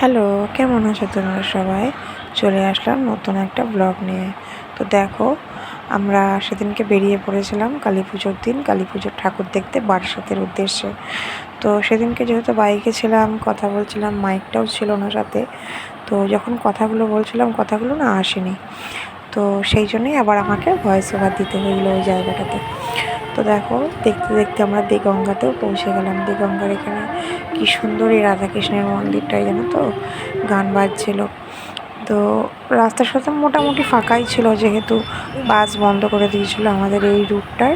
Hello, কেমন আছো তোমরা সবাই? চলে আসলাম নতুন একটা ব্লগ নিয়ে। তো দেখো, আমরা সেদিনকে বেরিয়ে পড়েছিলাম কালী পুজোর দিন কালী পুজোর ঠাকুর দেখতে বারাসাতের উদ্দেশ্যে। তো সেদিনকে যেহেতু বাইকে ছিলাম, কথা বলছিলাম, মাইকটাও ছিল না সাথে। তো যখন কথাগুলো বলছিলাম, কথাগুলো না আসেনি। তো সেই জন্যই আবার আমাকে ভয়েস ওভার দিতে হইলো ওই জায়গাটাতে। তো দেখো, দেখতে দেখতে আমরা দেগঙ্গাতেও পৌঁছে গেলাম। দেগঙ্গার এখানে কি সুন্দর এই রাধাকৃষ্ণের মন্দিরটাই, জানো তো, গান বাজছিল। তো রাস্তার সাথে মোটামুটি ফাঁকাই ছিল, যেহেতু বাস বন্ধ করে দিয়েছিল আমাদের এই রুটটার।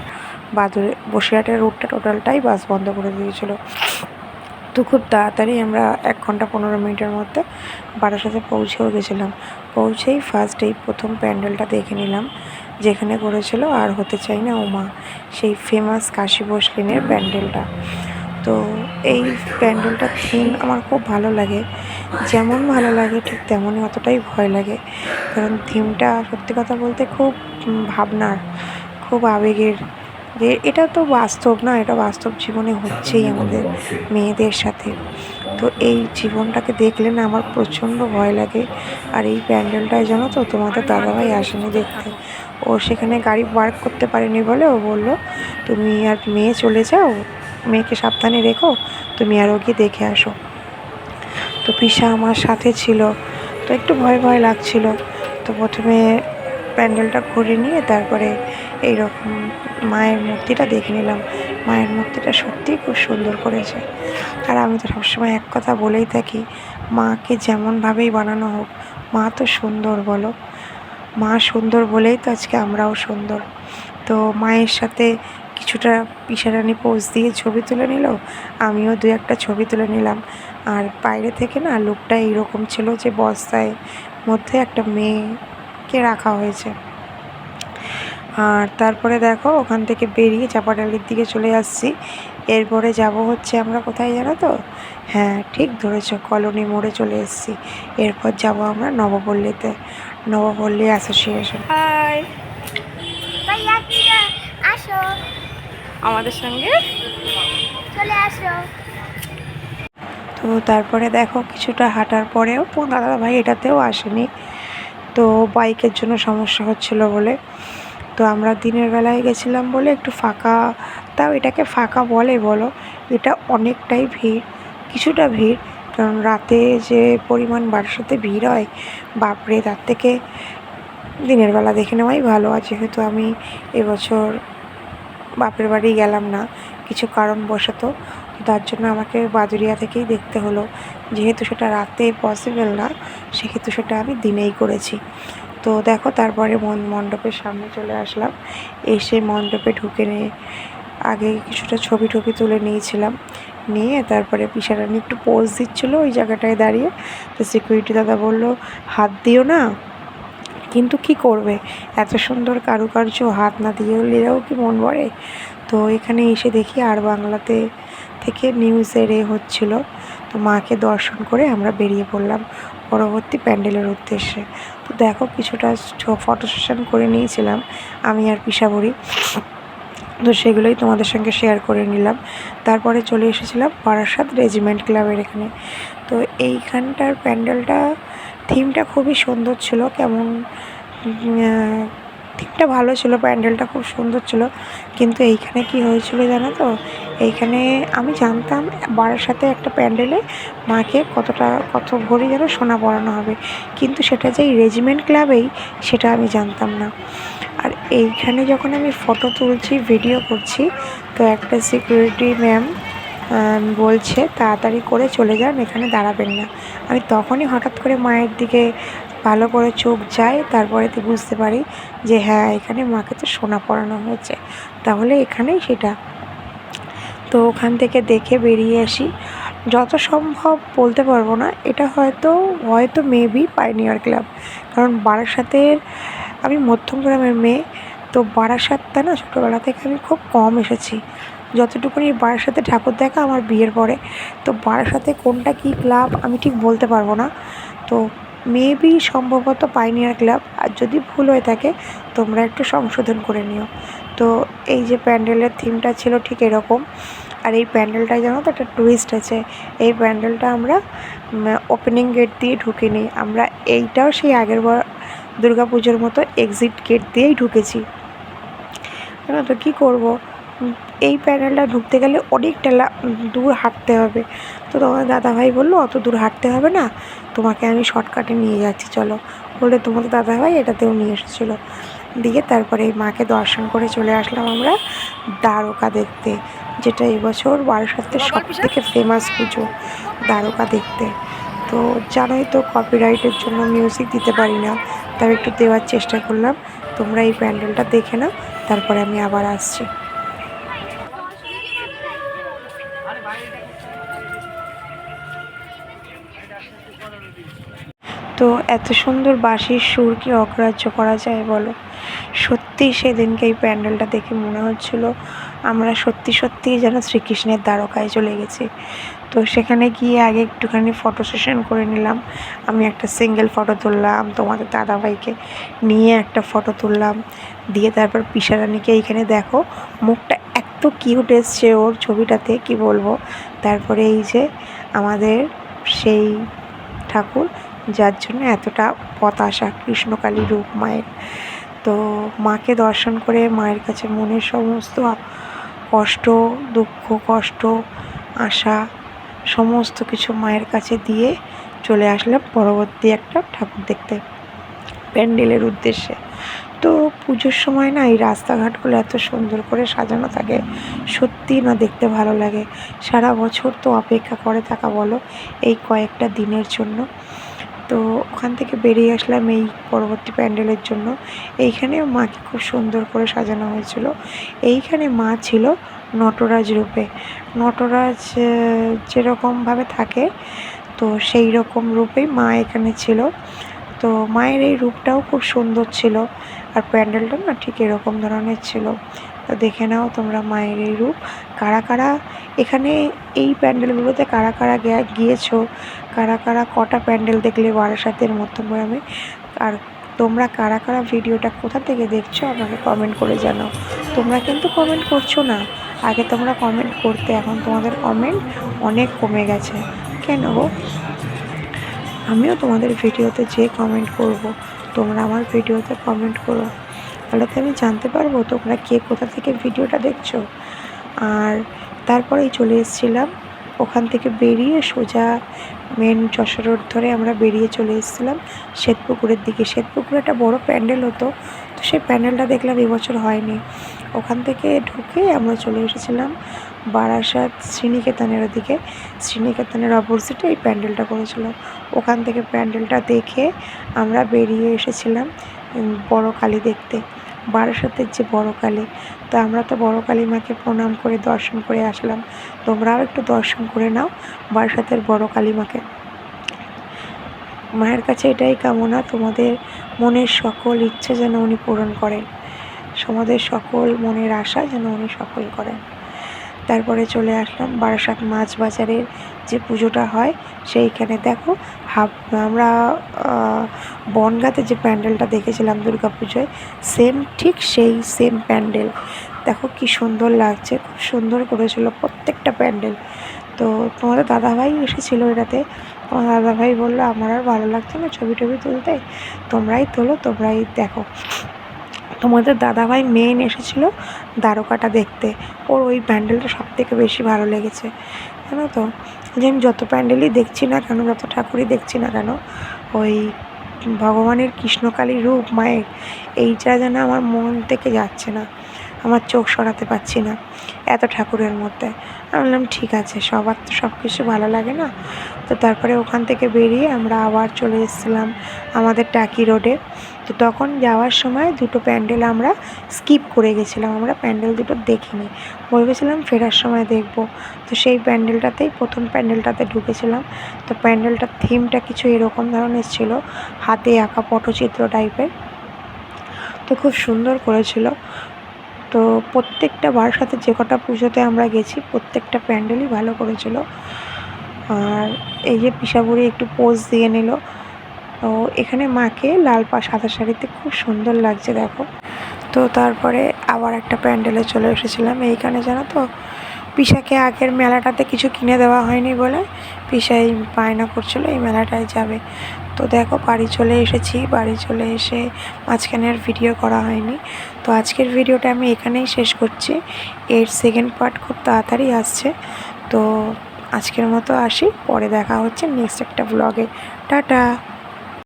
বসিরহাটের রুটটা টোটালটাই বাস বন্ধ করে দিয়েছিল। তো খুব তাড়াতাড়ি আমরা 1 ঘন্টা 15 মিনিটের মধ্যে বারাসাতে পৌঁছেও গেছিলাম। পৌঁছেই ফার্স্ট এই প্রথম প্যান্ডেলটা দেখে নিলাম, যেখানে করেছিল আর হতে চাই না উমা, সেই ফেমাস কাশী বসলিনের প্যান্ডেলটা। তো এই প্যান্ডেলটার থিম আমার খুব ভালো লাগে। যেমন ভালো লাগে ঠিক তেমনই অতটাই ভয় লাগে, কারণ থিমটা সত্যি কথা বলতে খুব ভাবনার, খুব আবেগের। যে এটা তো বাস্তব না, এটা বাস্তব জীবনে হচ্ছেই আমাদের মেয়েদের সাথে। তো এই জীবনটাকে দেখলে না আমার প্রচণ্ড ভয় লাগে। আর এই প্যান্ডেলটায় জানো তো, তোমাদের দাদাভাই আসেনি দেখতে। ও সেখানে গাড়ি পার্ক করতে পারেনি বলে ও বললো, তুমি আর মেয়ে চলে যাও, মেয়েকে সাবধানে রেখো, তুমি আরও গিয়ে দেখে আসো। তো পিসা আমার সাথে ছিল, তো একটু ভয় ভয় লাগছিল। তো প্রথমে প্যান্ডেলটা ঘুরে নিয়ে তারপরে এইরকম মায়ের মূর্তিটা দেখে নিলাম। মায়ের মূর্তিটা সত্যিই খুব সুন্দর করেছে। আর আমি তো সবসময় এক কথা বলেই থাকি, মাকে যেমনভাবেই বানানো হোক, মা তো সুন্দর, বলো। মা সুন্দর বলেই তো আজকে আমরাও সুন্দর। তো মায়ের সাথে কিছুটা পিসারানি পোজ দিয়ে ছবি তুলে নিল, আমিও দু একটা ছবি তুলে নিলাম। আর বাইরে থেকে না লুকটা এইরকম ছিল যে বস্তায় মধ্যে একটা মেয়েকে রাখা হয়েছে। আর তারপরে দেখো, ওখান থেকে বেরিয়ে চাপাডালির দিকে চলে আসছি। এরপরে যাব হচ্ছে আমরা কোথায় জানো তো? হ্যাঁ, ঠিক ধরেছো, কলোনি মোড়ে চলে এসেছি। এরপর যাব আমরা নবপল্লীতে, নবপল্লী অ্যাসোসিয়েশন। হাই, আসো, আমাদের সঙ্গে চলে আসো। তো তারপরে দেখো, কিছুটা হাঁটার পরেও দাদা ভাই এটাতেও আসেনি। তো বাইকের জন্য সমস্যা হচ্ছিল বলে। তো আমরা দিনের বেলায় গেছিলাম বলে একটু ফাঁকা, তাও এটাকে ফাঁকা বলে বলো, এটা অনেকটাই ভিড়, কিছুটা ভিড়। কারণ রাতে যে পরিমাণ বারাসাতে ভিড় হয়, বাপরে, তার থেকে দিনের বেলা দেখে নেওয়াই ভালো। আর যেহেতু আমি এবছর বাপের বাড়ি গেলাম না কিছু কারণবশত, তার জন্য আমাকে বাদুরিয়া থেকেই দেখতে হলো। যেহেতু সেটা রাতে পসিবল না, সেহেতু সেটা আমি দিনেই করেছি। তো দেখো, তারপরে মণ্ডপের সামনে চলে আসলাম। এসে মণ্ডপে ঢুকে নিয়ে আগে কিছুটা ছবি টবি তুলে নিয়েছিলাম। নিয়ে তারপরে পিসারানি একটু পোজ দিচ্ছিলো ওই জায়গাটায় দাঁড়িয়ে। তো সিকিউরিটি দাদা বলল, হাত দিও না। কিন্তু কি করবে, এত সুন্দর কারুকার্য, হাত না দিলেও কি মন ভরে? তো এখানে এসে দেখি আর বাংলাতে থেকে নিউজের হচ্ছিলো। তো মাকে দর্শন করে আমরা বেরিয়ে পড়লাম পরবর্তী প্যান্ডেলের উদ্দেশ্যে। তো দেখো, কিছুটা ফটো সেশন করে নিয়েছিলাম আমি আর পিসাবুড়ি। তো সেগুলোই তোমাদের সঙ্গে শেয়ার করে নিলাম। তারপরে চলে এসেছিলাম বারাসাত রেজিমেন্ট ক্লাবের এখানে। তো এইখানটার প্যান্ডেলটা থিমটা খুবই সুন্দর ছিল। কেমন থিমটা ভালো ছিল, প্যান্ডেলটা খুব সুন্দর ছিল। কিন্তু এইখানে কি হয়েছিল জানো তো? এইখানে আমি জানতাম বারাসাতে একটা প্যান্ডেলে মাকে কত ভরি যেন সোনা পরানো হবে, কিন্তু সেটা যে এই রেজিমেন্ট ক্লাবেই, সেটা আমি জানতাম না। আর এইখানে যখন আমি ফটো তুলছি, ভিডিও করছি, তো একটা সিকিউরিটি ম্যাম বলছে তাড়াতাড়ি করে চলে যান, এখানে দাঁড়াবেন না। আমি তখনই হঠাৎ করে মায়ের দিকে ভালো করে চোখ যায়, তারপরে তো বুঝতে পারি যে হ্যাঁ, এখানে মাকে তো সোনা পরানো হয়েছে, তাহলে এখানেই সেটা। তো ওখান থেকে দেখে বেরিয়ে আসি। যত সম্ভব বলতে পারবো না, এটা হয়তো মেবি পাইনিয়ার ক্লাব, কারণ বারাসাতের, আমি মধ্যমগ্রামের মেয়ে। তো বারাসাতটা না ছোটোবেলা থেকে আমি খুব কম এসেছি। যতটুকুনি বারাসাতে ঠাকুর দেখা আমার বিয়ের পরে। তো বারাসাতে কোনটা কী ক্লাব আমি ঠিক বলতে পারবো না। তো মেবি সম্ভবত পাইনিয়ার ক্লাব, আর যদি ভুল হয়ে থাকে তোমরা একটু সংশোধন করে নিও। তো এই যে প্যান্ডেলের থিমটা ছিল ঠিক এরকম। আর এই প্যান্ডেলটায় জানো তো একটা টুইস্ট আছে। এই প্যান্ডেলটা আমরা ওপেনিং গেট দিয়ে ঢুকিনি, আমরা এইটাও সেই আগের বার দুর্গা পুজোর মতো এক্সিট গেট দিয়েই ঢুকেছি। জানো তো কী করবো, এই প্যান্ডেলটা ঢুকতে গেলে অনেকটা দূর হাঁটতে হবে। তো তোমাদের দাদাভাই বললো অত দূর হাঁটতে হবে না, তোমাকে আমি শর্টকাটে নিয়ে যাচ্ছি চলো বলে তোমাদের দাদাভাই এটাতেও নিয়ে এসেছিলো। দিয়ে তারপরে এই মাকে দর্শন করে চলে আসলাম আমরা দ্বারকা দেখতে, যেটা এবছর বারাসাতের সব থেকে ফেমাস পুজো দ্বারকা দেখতে। তো জানোই তো কপিরাইটের জন্য মিউজিক দিতে পারি না, তাও একটু দেওয়ার চেষ্টা করলাম। তোমরা এই প্যান্ডেলটা দেখে নাও, তারপরে আমি আবার আসছি। তো এত সুন্দর বাঁশির সুর কি অগ্রাহ্য করা যায় বলো। সত্যি সেদিনকে এই প্যান্ডেলটা দেখে মনে হচ্ছিল আমরা সত্যি সত্যিই যেন শ্রীকৃষ্ণের দ্বারকায় চলে গেছি। তো সেখানে গিয়ে আগে একটুখানি ফটো সেশন করে নিলাম, আমি একটা সিঙ্গেল ফটো তুললাম, তোমাদের দাদাভাইকে নিয়ে একটা ফটো তুললাম, দিয়ে তারপর পিসারানিকে এইখানে দেখো মুখটা এত কিউট এসছে ওর ছবিটাতে কি বলবো। তারপরে এই যে আমাদের সেই ঠাকুর যার জন্য এতটা পতাশা, কৃষ্ণকালী রূপ মায়ের। তো মাকে দর্শন করে মায়ের কাছে মনের সমস্ত কষ্ট, দুঃখ, কষ্ট, আশা সমস্ত কিছু মায়ের কাছে দিয়ে চলে আসলাম পরবর্তী একটা ঠাকুর দেখতে প্যান্ডেলের উদ্দেশ্যে। তো পুজোর সময় না এই রাস্তাঘাটগুলো এত সুন্দর করে সাজানো থাকে, সত্যিই না দেখতে ভালো লাগে। সারা বছর তো অপেক্ষা করে থাকা বলো এই কয়েকটা দিনের জন্য। তো ওখান থেকে বেরিয়ে আসলাম এই পরবর্তী প্যান্ডেলের জন্য। এইখানেও মাকে খুব সুন্দর করে সাজানো হয়েছিল। এইখানে মা ছিল নটরাজ রূপে, নটরাজ যেরকমভাবে থাকে তো সেই রকম রূপেই মা এখানে ছিল। তো মায়ের এই রূপটাও খুব সুন্দর ছিল, আর প্যান্ডেলটা না ঠিক এরকম ধরনের ছিল। তো দেখে নাও তোমরা মায়ের এই রূপ। কারা কারা এখানে এই প্যান্ডেলগুলোতে কারা কারা গিয়েছো, কারা কারা কটা প্যান্ডেল দেখলে বারাসাতের মধ্যমগ্রামে, আর তোমরা কারা কারা ভিডিওটা কোথা থেকে দেখছো আমাকে কমেন্ট করে জানাও। তোমরা কিন্তু কমেন্ট করছো না, আগে তোমরা কমেন্ট করতে, এখন তোমাদের কমেন্ট অনেক কমে গেছে কেন গো? আমিও তোমাদের ভিডিওতে যে কমেন্ট করব, তোমরা আমার ভিডিওতে কমেন্ট করো, তাহলে তো আমি জানতে পারবো তোমরা কে কোথা থেকে ভিডিওটা দেখছো। আর তারপরেই চলে এসেছিলাম ওখান থেকে বেরিয়ে সোজা মেন যশোর রোড ধরে আমরা বেরিয়ে চলে এসেছিলাম শ্বেতপুকুরের দিকে। শ্বেতপুকুরে একটা বড় প্যান্ডেল হতো, তো সেই প্যান্ডেলটা দেখলাম এবছর হয়নি। ওখান থেকে ঢুকে আমরা চলে এসেছিলাম বারাসাত শ্রীনিকেতনের ওদিকে। শ্রীনিকেতনের অপোজিটে এই প্যান্ডেলটা করেছিল। ওখান থেকে প্যান্ডেলটা দেখে আমরা বেরিয়ে এসেছিলাম বড় কালী দেখতে, বারাসাতের যে বড় কালী। তো আমরা তো বড় কালী মাকে প্রণাম করে দর্শন করে আসলাম, তোমরাও একটু দর্শন করে নাও বারাসাতের বড় কালী মাকে। মায়ের কাছে এটাই কামনা তোমাদের মনের সকল ইচ্ছা যেন উনি পূরণ করেন, তোমাদের সকল মনের আশা যেন উনি সফল করেন। তারপরে চলে আসলাম বারাসাত মাছ বাজারের যে পুজোটা হয় সেইখানে। দেখো আমরা বনগাঁতে যে প্যান্ডেলটা দেখেছিলাম দুর্গা পুজোয়, ঠিক সেই সেম প্যান্ডেল। দেখো কি সুন্দর লাগছে, খুব সুন্দর করেছিল প্রত্যেকটা প্যান্ডেল। তো তোমাদের দাদাভাই এসেছিলো এটাতে, তোমার দাদাভাই বললো আমার আর ভালো লাগছে না ছবি টবি তুলতে, তোমরাই তোলো, তোমরাই দেখো। তোমাদের দাদাভাই মেন এসেছিলো দ্বারকাটা দেখতে, ওর ওই প্যান্ডেলটা সব থেকে বেশি ভালো লেগেছে। জানো তো যে আমি যত প্যান্ডেলই দেখছি না কেন, যত ঠাকুরই দেখছি না কেন, ওই ভগবানের কৃষ্ণকালী রূপ মায়ের এইটা যেন আমার মন থেকে যাচ্ছে না, আমার চোখ সরাতে পারছি না এত ঠাকুরের মধ্যে। আমি বললাম ঠিক আছে, সবার তো সব কিছু ভালো লাগে না। তো তারপরে ওখান থেকে বেরিয়ে আমরা আবার চলে এসেছিলাম আমাদের টাকি রোডে। তো তখন যাওয়ার সময় দুটো প্যান্ডেল আমরা স্কিপ করে গেছিলাম, আমরা প্যান্ডেল দুটো দেখিনি, ভেবেছিলাম ফেরার সময় দেখব। তো সেই প্যান্ডেলটাতেই প্রথম প্যান্ডেলটাতে ঢুকেছিলাম। তো প্যান্ডেলটার থিমটা কিছু এরকম ধরনের ছিল, হাতে আঁকা পটচিত্র টাইপের, তো খুব সুন্দর করেছিল। তো প্রত্যেকটা বারাসাতে যে কটা পুজোতে আমরা গেছি প্রত্যেকটা প্যান্ডেলই ভালো করেছিল। আর এই যে পিসাবুড়ি একটু পোজ দিয়ে নিল। তো এখানে মাকে লাল সাদা শাড়িতে খুব সুন্দর লাগছে দেখো। তো তারপরে আবার একটা প্যান্ডেলে চলে এসেছিলাম। এইখানে জানো তো পিসাকে আগের মেলাটাতে কিছু কিনে দেওয়া হয়নি বলে পিসাই বায়না করছিলো এই মেলাটায় যাবে। তো দেখো বাড়ি চলে এসেছি, বাড়ি চলে এসে মাঝখানে আর ভিডিও করা হয়নি। তো আজকের ভিডিওটা আমি এখানেই শেষ করছি। এর সেকেন্ড পার্ট খুব তাড়াতাড়ি আসছে। তো আজকের মতো আসি, পরে দেখা হচ্ছে নেক্সট একটা ব্লগে। টাটা।